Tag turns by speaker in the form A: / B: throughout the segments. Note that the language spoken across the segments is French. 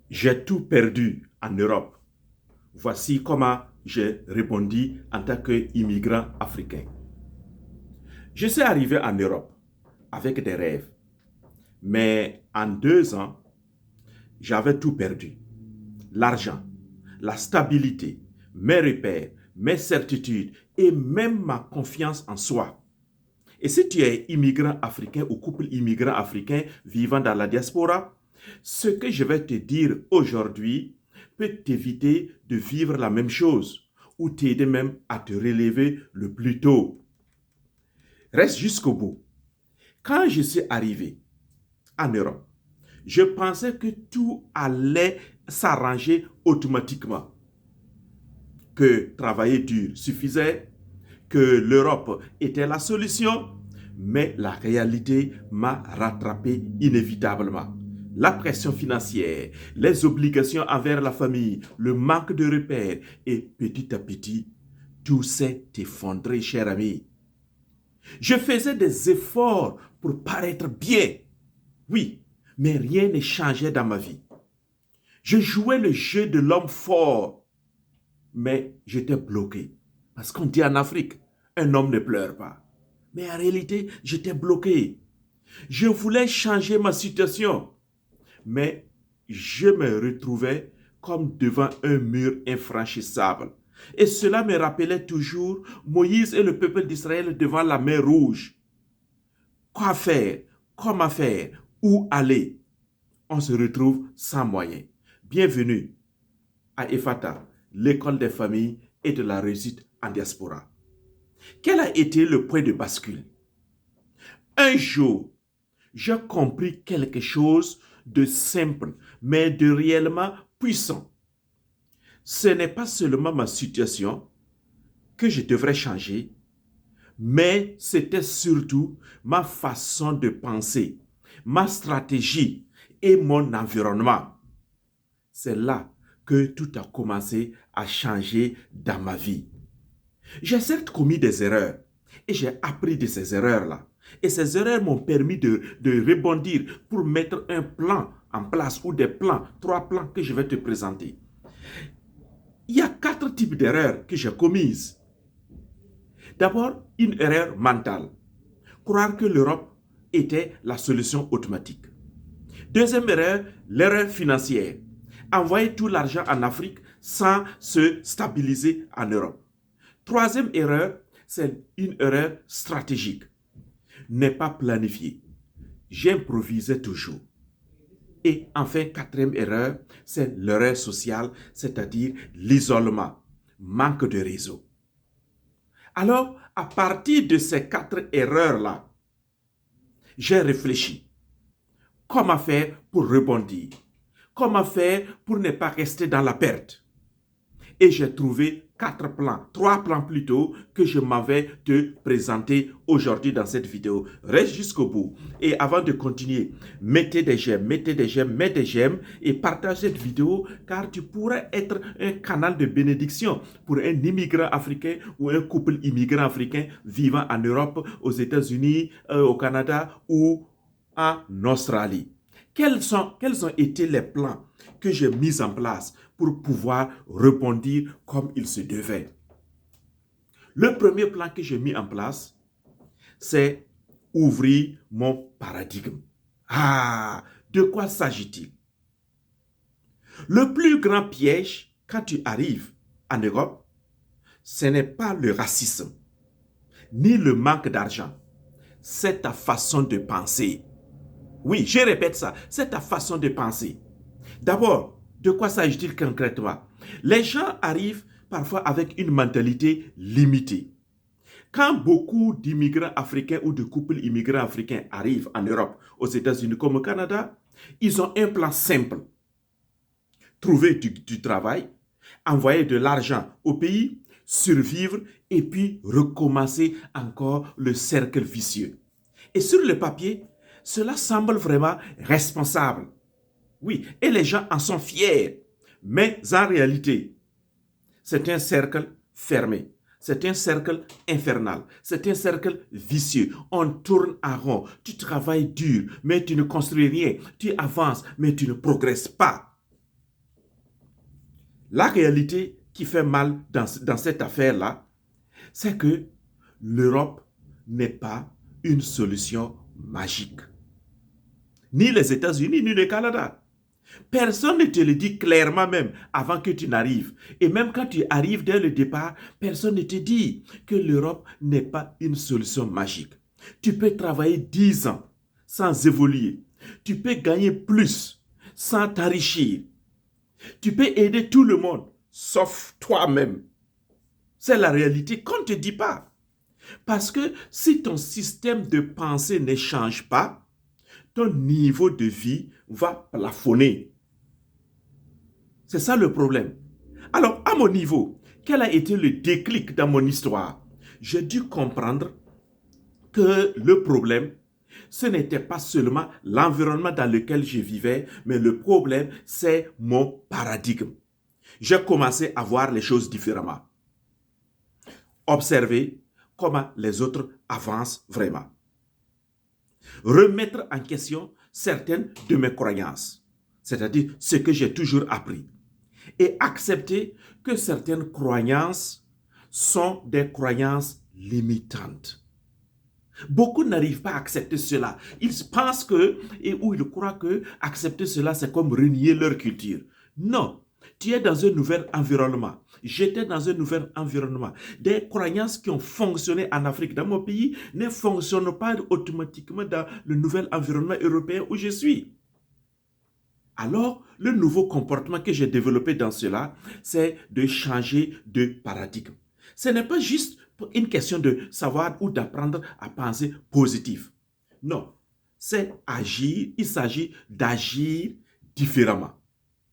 A: J'ai tout perdu en Europe. Voici comment j'ai répondu en tant qu'immigrant africain. Je suis arrivé en Europe avec des rêves, mais en 2 ans, j'avais tout perdu. L'argent, la stabilité, mes repères, mes certitudes et même ma confiance en soi. Et si tu es immigrant africain ou couple immigrant africain vivant dans la diaspora, ce que je vais te dire aujourd'hui peut t'éviter de vivre la même chose ou t'aider même à te relever le plus tôt. Reste jusqu'au bout. Quand je suis arrivé en Europe, je pensais que tout allait s'arranger automatiquement, que travailler dur suffisait, que l'Europe était la solution, mais la réalité m'a rattrapé inévitablement. La pression financière, les obligations envers la famille, le manque de repères et petit à petit, tout s'est effondré, cher ami. Je faisais des efforts pour paraître bien, oui, mais rien ne changeait dans ma vie. Je jouais le jeu de l'homme fort, mais j'étais bloqué. Parce qu'on dit en Afrique, un homme ne pleure pas. Mais en réalité, j'étais bloqué. Je voulais changer ma situation, mais je me retrouvais comme devant un mur infranchissable. Et cela me rappelait toujours Moïse et le peuple d'Israël devant la mer Rouge. Quoi faire? Comment faire? Où aller? On se retrouve sans moyens. Bienvenue à EFATA, l'école des familles et de la réussite en diaspora. Quel a été le point de bascule? Un jour, j'ai compris quelque chose de simple, mais de réellement puissant. Ce n'est pas seulement ma situation que je devrais changer, mais c'était surtout ma façon de penser, ma stratégie et mon environnement. C'est là que tout a commencé à changer dans ma vie. J'ai certes commis des erreurs et j'ai appris de ces erreurs-là. Et ces erreurs m'ont permis de rebondir pour mettre un plan en place ou des plans, 3 plans que je vais te présenter. Il y a 4 types d'erreurs que j'ai commises. D'abord, une erreur mentale. Croire que l'Europe était la solution automatique. Deuxième erreur, l'erreur financière. Envoyer tout l'argent en Afrique sans se stabiliser en Europe. Troisième erreur, c'est une erreur stratégique. N'est pas planifié. J'improvisais toujours. Et enfin, quatrième erreur, c'est l'erreur sociale, c'est-à-dire l'isolement, manque de réseau. Alors, à partir de ces 4 erreurs-là, j'ai réfléchi. Comment faire pour rebondir? Comment faire pour ne pas rester dans la perte? Et j'ai trouvé 4 plans, 3 plans plutôt, que je m'avais te présenter aujourd'hui dans cette vidéo. Reste jusqu'au bout. Et avant de continuer, mettez des j'aime, mettez des j'aime, mettez des j'aime et partage cette vidéo car tu pourrais être un canal de bénédiction pour un immigrant africain ou un couple immigrant africain vivant en Europe, aux États-Unis, au Canada ou en Australie. Quels ont été les plans que j'ai mis en place pour pouvoir rebondir comme il se devait? Le premier plan que j'ai mis en place, c'est ouvrir mon paradigme. Ah, de quoi s'agit-il? Le plus grand piège quand tu arrives en Europe, ce n'est pas le racisme, ni le manque d'argent. C'est ta façon de penser. Oui, je répète ça, c'est ta façon de penser. D'abord, de quoi s'agit-il concrètement? Les gens arrivent parfois avec une mentalité limitée. Quand beaucoup d'immigrants africains ou de couples immigrants africains arrivent en Europe, aux États-Unis comme au Canada, ils ont un plan simple. Trouver du travail, envoyer de l'argent au pays, survivre et puis recommencer encore le cercle vicieux. Et sur le papier, cela semble vraiment responsable. Oui, et les gens en sont fiers. Mais en réalité, c'est un cercle fermé. C'est un cercle infernal. C'est un cercle vicieux. On tourne en rond. Tu travailles dur, mais tu ne construis rien. Tu avances, mais tu ne progresses pas. La réalité qui fait mal dans cette affaire-là, c'est que l'Europe n'est pas une solution magique. Ni les États-Unis, ni le Canada. Personne ne te le dit clairement même avant que tu n'arrives. Et même quand tu arrives dès le départ, personne ne te dit que l'Europe n'est pas une solution magique. Tu peux travailler 10 ans sans évoluer. Tu peux gagner plus sans t'enrichir. Tu peux aider tout le monde, sauf toi-même. C'est la réalité qu'on ne te dit pas. Parce que si ton système de pensée ne change pas, ton niveau de vie va plafonner. C'est ça le problème. Alors, à mon niveau, quel a été le déclic dans mon histoire? J'ai dû comprendre que le problème, ce n'était pas seulement l'environnement dans lequel je vivais, mais le problème, c'est mon paradigme. J'ai commencé à voir les choses différemment. Observer comment les autres avancent vraiment. Remettre en question certaines de mes croyances, c'est-à-dire ce que j'ai toujours appris. Et accepter que certaines croyances sont des croyances limitantes. Beaucoup n'arrivent pas à accepter cela. Ils pensent ou ils croient que accepter cela, c'est comme renier leur culture. Non, tu es dans un nouvel environnement. J'étais dans un nouvel environnement. Des croyances qui ont fonctionné en Afrique, dans mon pays, ne fonctionnent pas automatiquement dans le nouvel environnement européen où je suis. Alors, le nouveau comportement que j'ai développé dans cela, c'est de changer de paradigme. Ce n'est pas juste une question de savoir ou d'apprendre à penser positif. Non, c'est agir, il s'agit d'agir différemment.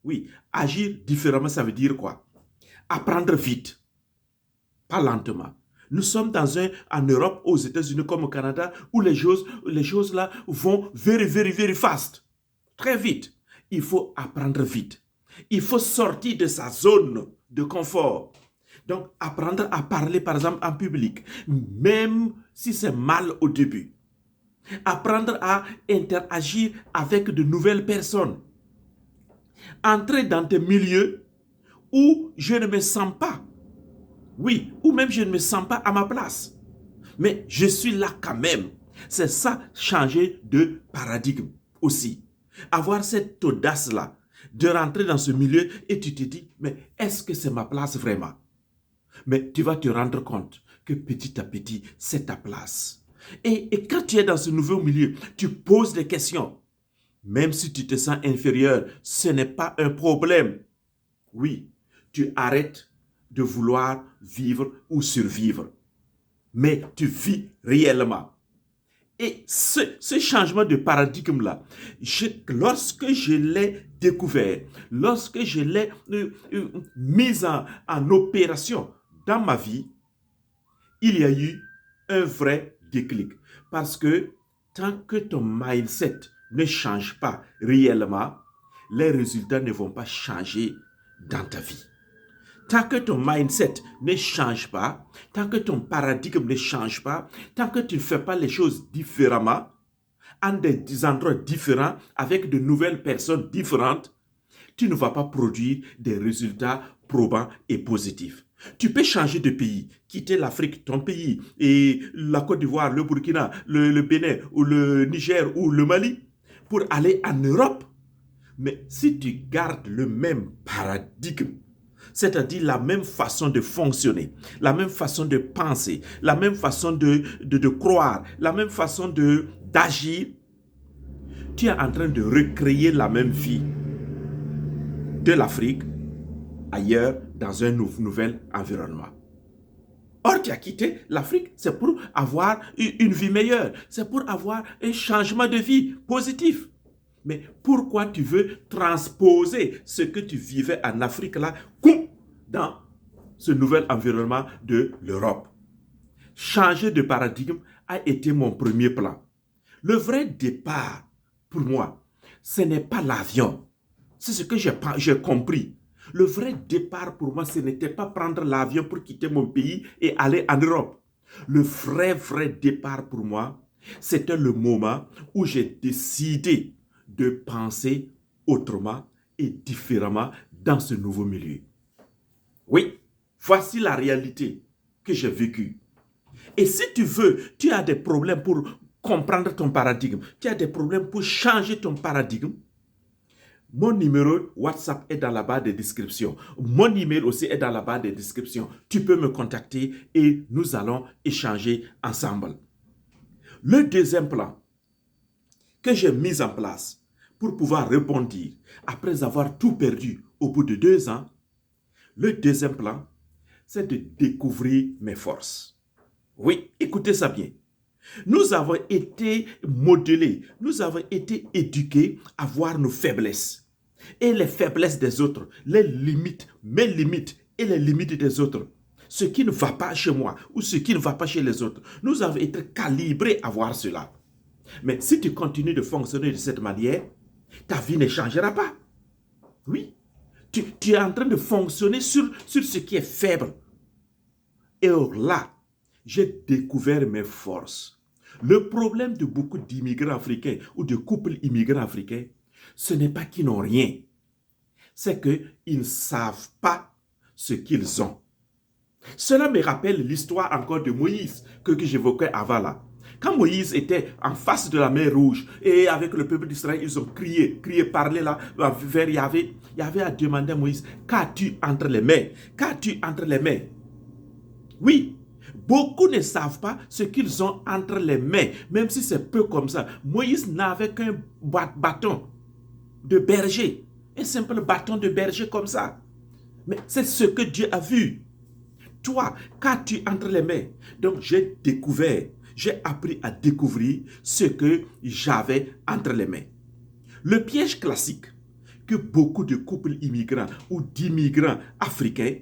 A: Oui, agir différemment, ça veut dire quoi? Apprendre vite, pas lentement. Nous sommes en Europe, aux États-Unis comme au Canada, où les choses là vont very fast, très vite. Il faut apprendre vite. Il faut sortir de sa zone de confort. Donc, apprendre à parler, par exemple, en public, même si c'est mal au début. Apprendre à interagir avec de nouvelles personnes. Entrer dans des milieux où je ne me sens pas. Oui, ou même je ne me sens pas à ma place. Mais je suis là quand même. C'est ça, changer de paradigme aussi. Avoir cette audace-là de rentrer dans ce milieu et tu te dis, mais est-ce que c'est ma place vraiment? Mais tu vas te rendre compte que petit à petit, c'est ta place. Et quand tu es dans ce nouveau milieu, tu poses des questions. Même si tu te sens inférieur, ce n'est pas un problème. Oui, tu arrêtes de vouloir vivre ou survivre. Mais tu vis réellement. Et ce changement de paradigme-là, lorsque je l'ai découvert, lorsque je l'ai mis en opération dans ma vie, il y a eu un vrai déclic. Parce que tant que ton mindset ne change pas réellement, les résultats ne vont pas changer dans ta vie. Tant que ton mindset ne change pas, tant que ton paradigme ne change pas, tant que tu ne fais pas les choses différemment, en des endroits différents, avec de nouvelles personnes différentes, tu ne vas pas produire des résultats probants et positifs. Tu peux changer de pays, quitter l'Afrique, ton pays, et la Côte d'Ivoire, le Burkina, le Bénin, ou le Niger, ou le Mali, pour aller en Europe. Mais si tu gardes le même paradigme, c'est-à-dire la même façon de fonctionner, la même façon de penser, la même façon de croire, la même façon d'agir, tu es en train de recréer la même vie de l'Afrique ailleurs dans un nouvel environnement. Or, tu as quitté l'Afrique, c'est pour avoir une vie meilleure, c'est pour avoir un changement de vie positif. Mais pourquoi tu veux transposer ce que tu vivais en Afrique là dans ce nouvel environnement de l'Europe? Changer de paradigme a été mon premier plan. Le vrai départ, pour moi, ce n'est pas l'avion. C'est ce que j'ai compris. Le vrai départ pour moi, ce n'était pas prendre l'avion pour quitter mon pays et aller en Europe. Le vrai départ pour moi, c'était le moment où j'ai décidé de penser autrement et différemment dans ce nouveau milieu. Oui, voici la réalité que j'ai vécue. Et si tu veux, tu as des problèmes pour comprendre ton paradigme, tu as des problèmes pour changer ton paradigme, mon numéro WhatsApp est dans la barre de description. Mon email aussi est dans la barre de description. Tu peux me contacter et nous allons échanger ensemble. Le deuxième plan que j'ai mis en place pour pouvoir rebondir après avoir tout perdu au bout de 2 ans, le deuxième plan, c'est de découvrir mes forces. Oui, écoutez ça bien. Nous avons été modelés, nous avons été éduqués à voir nos faiblesses et les faiblesses des autres, les limites, mes limites et les limites des autres. Ce qui ne va pas chez moi ou ce qui ne va pas chez les autres. Nous avons été calibrés à voir cela. Mais si tu continues de fonctionner de cette manière, ta vie ne changera pas. Oui, tu es en train de fonctionner sur ce qui est faible. Et là, j'ai découvert mes forces. Le problème de beaucoup d'immigrants africains ou de couples immigrants africains, ce n'est pas qu'ils n'ont rien. C'est qu'ils ne savent pas ce qu'ils ont. Cela me rappelle l'histoire encore de Moïse que j'évoquais avant là. Quand Moïse était en face de la mer Rouge et avec le peuple d'Israël, ils ont crié, parlé là vers Yahvé. Yahvé a demandé à Moïse, qu'as-tu entre les mains? Qu'as-tu entre les mains? Oui, beaucoup ne savent pas ce qu'ils ont entre les mains, même si c'est peu comme ça. Moïse n'avait qu'un bâton de berger, un simple bâton de berger comme ça. Mais c'est ce que Dieu a vu. Toi, qu'as-tu entre les mains? Donc j'ai découvert, j'ai appris à découvrir ce que j'avais entre les mains. Le piège classique que beaucoup de couples immigrants ou d'immigrants africains,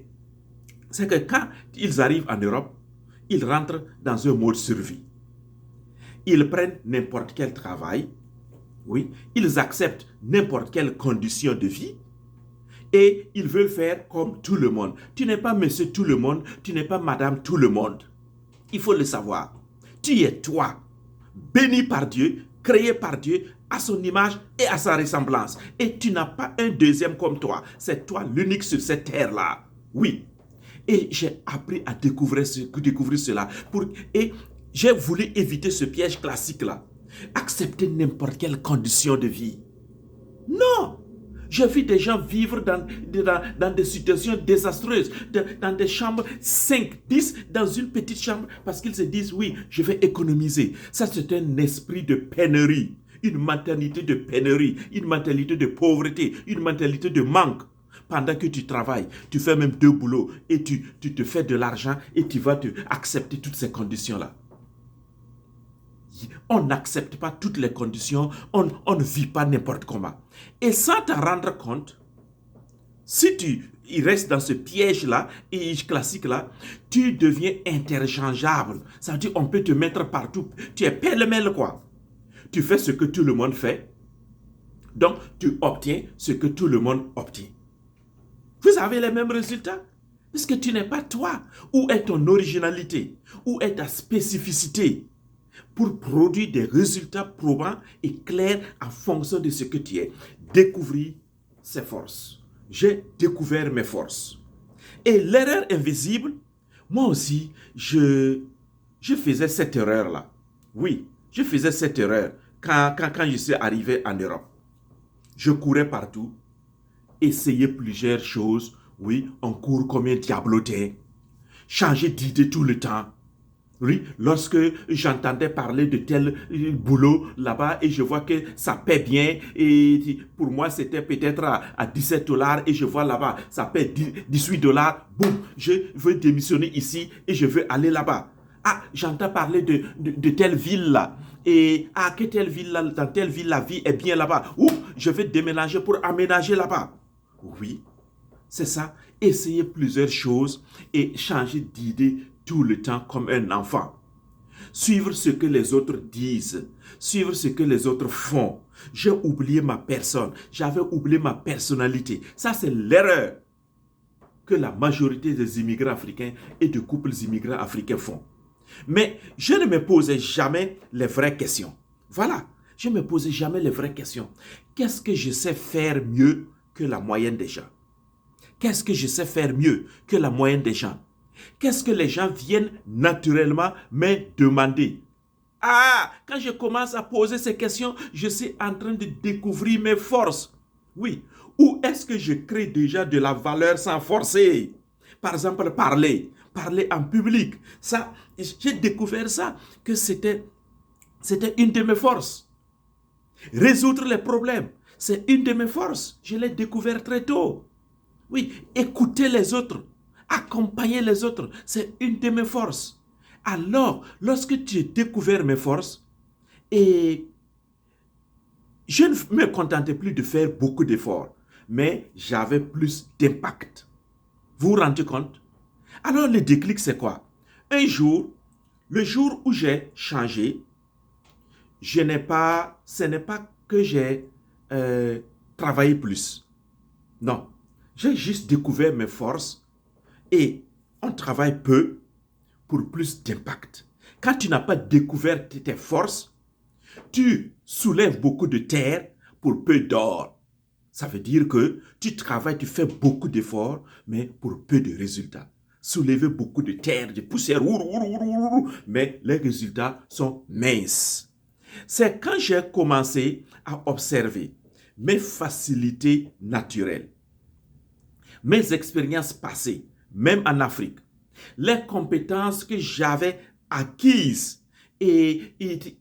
A: c'est que quand ils arrivent en Europe, ils rentrent dans un mode survie. Ils prennent n'importe quel travail, oui, ils acceptent n'importe quelle condition de vie et ils veulent faire comme tout le monde. Tu n'es pas monsieur tout le monde, tu n'es pas madame tout le monde. Il faut le savoir. Tu es toi, béni par Dieu, créé par Dieu à son image et à sa ressemblance. Et tu n'as pas un deuxième comme toi. C'est toi l'unique sur cette terre-là. Oui. Et j'ai appris à découvrir cela. Et j'ai voulu éviter ce piège classique-là. Accepter n'importe quelle condition de vie. Non! J'ai vu des gens vivre dans des situations désastreuses, dans des chambres 5, 10, dans une petite chambre, parce qu'ils se disent, oui, je vais économiser. Ça, c'est un esprit de pénurie, une mentalité de pénurie, une mentalité de pauvreté, une mentalité de manque. Pendant que tu travailles, tu fais même 2 boulots et tu te fais de l'argent et tu vas accepter toutes ces conditions-là. On n'accepte pas toutes les conditions, on ne vit pas n'importe comment. Et sans t'en rendre compte, si tu restes dans ce piège-là, et classique-là, tu deviens interchangeable. Ça veut dire qu'on peut te mettre partout. Tu es pêle-mêle quoi. Tu fais ce que tout le monde fait, donc tu obtiens ce que tout le monde obtient. Vous avez les mêmes résultats. Parce que tu n'es pas toi. Où est ton originalité? Où est ta spécificité? Pour produire des résultats probants et clairs en fonction de ce que tu es. Découvrir ses forces. J'ai découvert mes forces. Et l'erreur invisible, moi aussi, je faisais cette erreur-là. Oui, je faisais cette erreur quand je suis arrivé en Europe. Je courais partout, essayais plusieurs choses. Oui, on court comme un diablotin. Changer d'idée tout le temps. Oui, lorsque j'entendais parler de tel boulot là-bas et je vois que ça paie bien et pour moi c'était peut-être à $17 et je vois là-bas ça paie $18, boum, je veux démissionner ici et je veux aller là-bas. Ah, j'entends parler de telle ville là et que telle ville là, dans telle ville la vie est bien là-bas. Ouh, je vais déménager pour aménager là-bas. Oui, c'est ça, essayer plusieurs choses et changer d'idée tout le temps comme un enfant. Suivre ce que les autres disent, suivre ce que les autres font. J'ai oublié ma personne, j'avais oublié ma personnalité. Ça, c'est l'erreur que la majorité des immigrants africains et de couples immigrants africains font. Mais je ne me posais jamais les vraies questions. Voilà, je ne me posais jamais les vraies questions. Qu'est-ce que je sais faire mieux que la moyenne des gens? Qu'est-ce que je sais faire mieux que la moyenne des gens? Qu'est-ce que les gens viennent naturellement me demander? Ah, quand je commence à poser ces questions, je suis en train de découvrir mes forces. Oui, où est-ce que je crée déjà de la valeur sans forcer? Par exemple, parler en public. Ça, j'ai découvert ça, que c'était une de mes forces. Résoudre les problèmes, c'est une de mes forces. Je l'ai découvert très tôt. Oui, écouter les autres, accompagner les autres, c'est une de mes forces. Alors, lorsque tu as découvert mes forces, et je ne me contentais plus de faire beaucoup d'efforts, mais j'avais plus d'impact. Vous vous rendez compte? Alors, le déclic, c'est quoi? Un jour, le jour où j'ai changé, ce n'est pas que j'ai travaillé plus. Non, j'ai juste découvert mes forces et on travaille peu pour plus d'impact. Quand tu n'as pas découvert tes forces, tu soulèves beaucoup de terre pour peu d'or. Ça veut dire que tu travailles, tu fais beaucoup d'efforts, mais pour peu de résultats. Soulever beaucoup de terre, de poussière, mais les résultats sont minces. C'est quand j'ai commencé à observer mes facilités naturelles, mes expériences passées, même en Afrique, les compétences que j'avais acquises et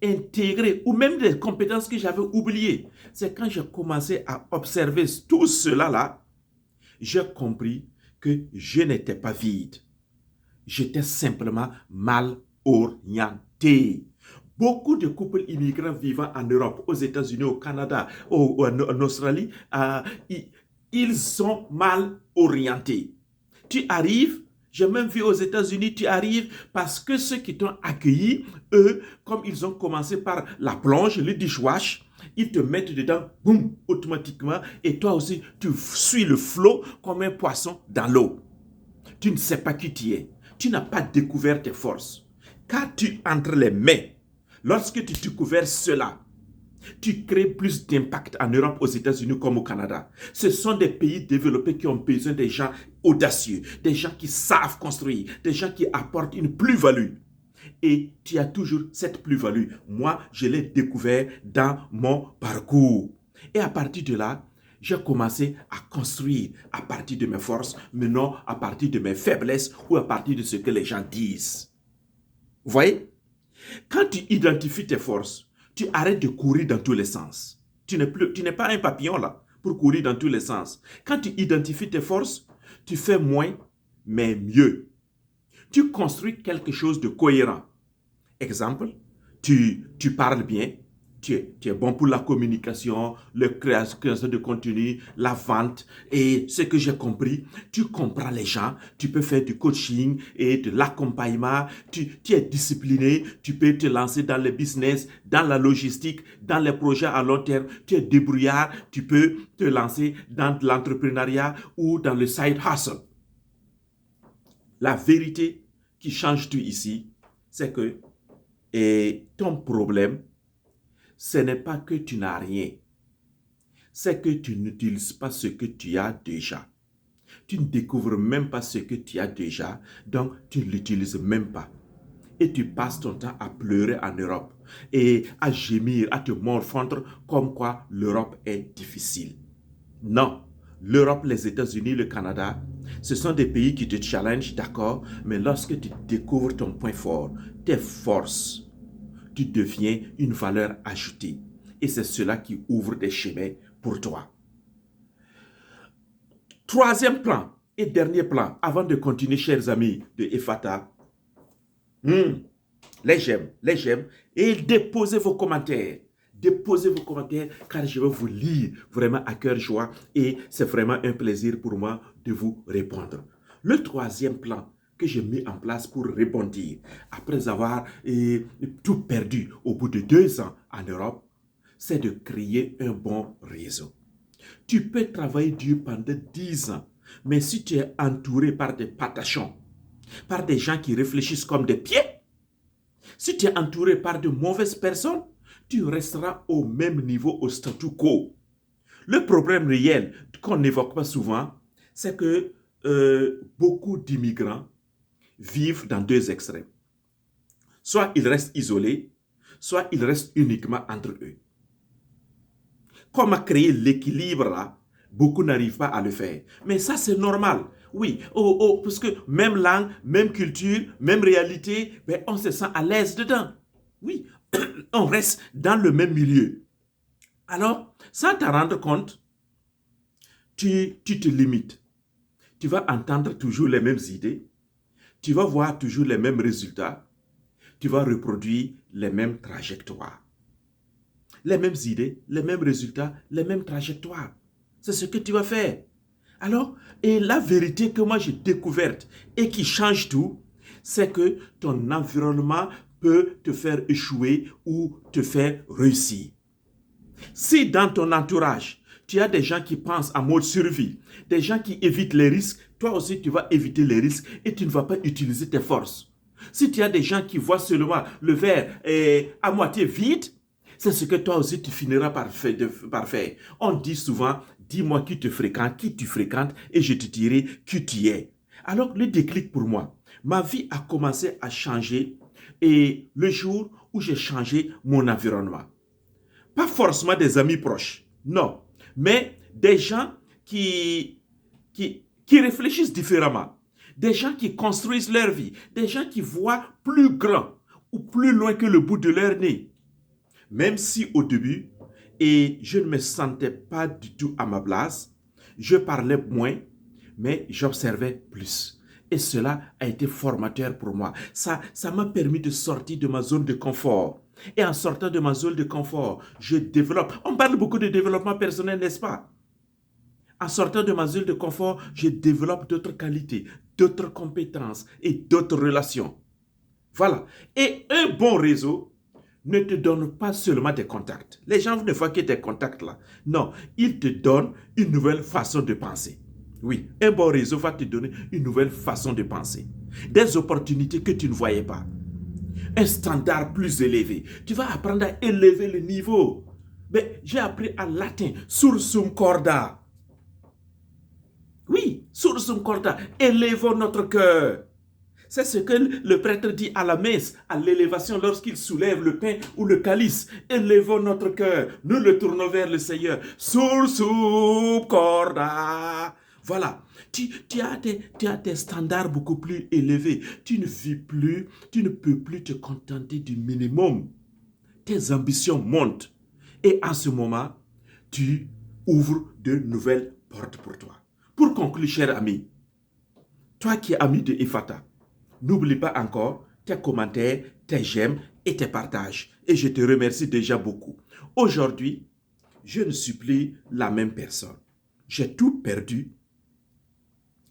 A: intégrées, ou même des compétences que j'avais oubliées. C'est quand j'ai commencé à observer tout cela là, j'ai compris que je n'étais pas vide. J'étais simplement mal orienté. Beaucoup de couples immigrants vivant en Europe, aux États-Unis, au Canada, en Australie, ils sont mal orientés. Tu arrives, j'ai même vu aux États-Unis, tu arrives parce que ceux qui t'ont accueilli, eux, comme ils ont commencé par la plonge, le dishwash, ils te mettent dedans, boum, automatiquement, et toi aussi, tu suis le flot comme un poisson dans l'eau. Tu ne sais pas qui tu es. Tu n'as pas découvert tes forces. Quand tu entres les mains, lorsque tu découvres cela, tu crées plus d'impact en Europe, aux États-Unis comme au Canada. Ce sont des pays développés qui ont besoin des gens audacieux, des gens qui savent construire, des gens qui apportent une plus-value. Et tu as toujours cette plus-value. Moi, je l'ai découvert dans mon parcours. Et à partir de là, j'ai commencé à construire à partir de mes forces, mais non à partir de mes faiblesses ou à partir de ce que les gens disent. Vous voyez? Quand tu identifies tes forces, tu arrêtes de courir dans tous les sens. Tu n'es pas un papillon là pour courir dans tous les sens. Quand tu identifies tes forces, tu fais moins, mais mieux. Tu construis quelque chose de cohérent. Exemple, tu parles bien, tu es bon pour la communication, la création de contenu, la vente. Et ce que j'ai compris, tu comprends les gens, tu peux faire du coaching et de l'accompagnement, tu es discipliné, tu peux te lancer dans le business, dans la logistique, dans les projets à long terme, tu es débrouillard, tu peux te lancer dans l'entrepreneuriat ou dans le side hustle. La vérité qui change tout ici, c'est que ton problème, ce n'est pas que tu n'as rien, c'est que tu n'utilises pas ce que tu as déjà. Tu ne découvres même pas ce que tu as déjà, donc tu ne l'utilises même pas. Et tu passes ton temps à pleurer en Europe et à gémir, à te morfondre comme quoi l'Europe est difficile. Non, l'Europe, les États-Unis, le Canada, ce sont des pays qui te challengent, d'accord, mais lorsque tu découvres ton point fort, tes forces, tu deviens une valeur ajoutée. Et c'est cela qui ouvre des chemins pour toi. Troisième plan et dernier plan, avant de continuer, chers amis de Efata, les j'aime, et déposez vos commentaires. Déposez vos commentaires car je vais vous lire vraiment à cœur joie et c'est vraiment un plaisir pour moi de vous répondre. Le troisième plan que j'ai mis en place pour rebondir après avoir tout perdu au bout de 2 ans en Europe, c'est de créer un bon réseau. Tu peux travailler dur pendant 10 ans, mais si tu es entouré par des patachons, par des gens qui réfléchissent comme des pieds, si tu es entouré par de mauvaises personnes, tu resteras au même niveau, au statu quo. Le problème réel qu'on n'évoque pas souvent, c'est que beaucoup d'immigrants vivent dans deux extrêmes. Soit ils restent isolés, soit ils restent uniquement entre eux. Comment créer l'équilibre là? Beaucoup n'arrivent pas à le faire. Mais ça, c'est normal. Oui, parce que même langue, même culture, même réalité, ben, on se sent à l'aise dedans. Oui, on reste dans le même milieu. Alors, sans t'en rendre compte, tu te limites. Tu vas entendre toujours les mêmes idées. Tu vas voir toujours les mêmes résultats. Tu vas reproduire les mêmes trajectoires. Les mêmes idées, les mêmes résultats, les mêmes trajectoires. C'est ce que tu vas faire. Alors, et la vérité que moi j'ai découverte et qui change tout, c'est que ton environnement peut te faire échouer ou te faire réussir. Si dans ton entourage, tu as des gens qui pensent à mode survie, des gens qui évitent les risques, toi aussi tu vas éviter les risques et tu ne vas pas utiliser tes forces. Si tu as des gens qui voient seulement le verre à moitié vide, c'est ce que toi aussi tu finiras par faire. On dit souvent, dis-moi qui te fréquente, qui tu fréquentes et je te dirai qui tu es. Alors le déclic pour moi, ma vie a commencé à changer et le jour où j'ai changé mon environnement. Pas forcément des amis proches, non, mais des gens qui réfléchissent différemment, des gens qui construisent leur vie, des gens qui voient plus grand ou plus loin que le bout de leur nez. Même si au début, et je ne me sentais pas du tout à ma place, je parlais moins, mais j'observais plus. Et cela a été formateur pour moi. Ça m'a permis de sortir de ma zone de confort. Et en sortant de ma zone de confort, je développe. On parle beaucoup de développement personnel, n'est-ce pas? En sortant de ma zone de confort, je développe d'autres qualités, d'autres compétences et d'autres relations. Voilà. Et un bon réseau ne te donne pas seulement des contacts. Les gens ne voient que tes contacts là. Non, il te donne une nouvelle façon de penser. Oui, un bon réseau va te donner une nouvelle façon de penser. Des opportunités que tu ne voyais pas. Un standard plus élevé. Tu vas apprendre à élever le niveau. Mais j'ai appris en latin, sursum corda. Oui, sursum corda. Élevons notre cœur. C'est ce que le prêtre dit à la messe, à l'élévation, lorsqu'il soulève le pain ou le calice. Élevons notre cœur, nous le tournons vers le Seigneur. Sursum corda. Voilà, tu as des standards beaucoup plus élevés. Tu ne vis plus, tu ne peux plus te contenter du minimum. Tes ambitions montent. Et en ce moment, tu ouvres de nouvelles portes pour toi. Pour conclure, cher ami, toi qui es ami de Ifata, n'oublie pas encore tes commentaires, tes j'aime et tes partages. Et je te remercie déjà beaucoup. Aujourd'hui, je ne suis plus la même personne. J'ai tout perdu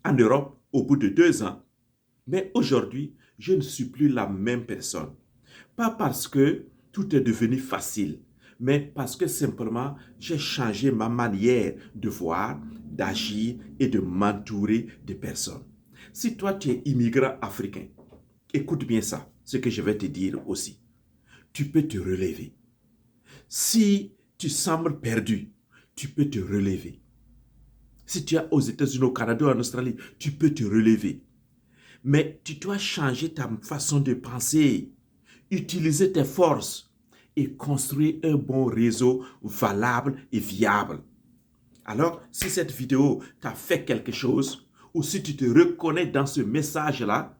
A: en Europe au bout de 2 ans. Mais aujourd'hui, je ne suis plus la même personne. Pas parce que tout est devenu facile, mais parce que simplement, j'ai changé ma manière de voir, d'agir et de m'entourer de personnes. Si toi, tu es immigrant africain, écoute bien ça, ce que je vais te dire aussi. Tu peux te relever. Si tu sembles perdu, tu peux te relever. Si tu es aux États-Unis, au Canada, en Australie, tu peux te relever. Mais tu dois changer ta façon de penser, utiliser tes forces et construire un bon réseau valable et viable. Alors, si cette vidéo t'a fait quelque chose, ou si tu te reconnais dans ce message-là,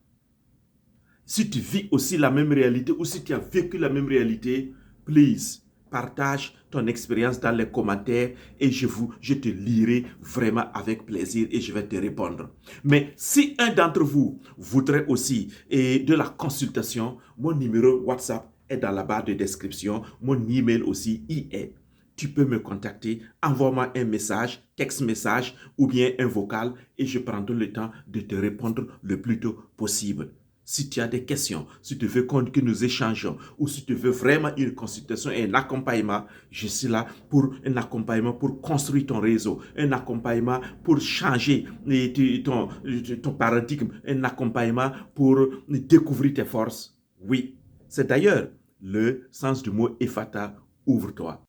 A: si tu vis aussi la même réalité, ou si tu as vécu la même réalité, please, partage ton expérience dans les commentaires et je te lirai vraiment avec plaisir et je vais te répondre. Mais si un d'entre vous voudrait aussi de la consultation, mon numéro WhatsApp est dans la barre de description, mon email aussi y est. Tu peux me contacter, envoie-moi un message, texte message ou bien un vocal et je prendrai le temps de te répondre le plus tôt possible. Si tu as des questions, si tu veux que nous échangeons ou si tu veux vraiment une consultation et un accompagnement, je suis là pour un accompagnement pour construire ton réseau, un accompagnement pour changer ton paradigme, un accompagnement pour découvrir tes forces. Oui, c'est d'ailleurs le sens du mot Ephata, ouvre-toi.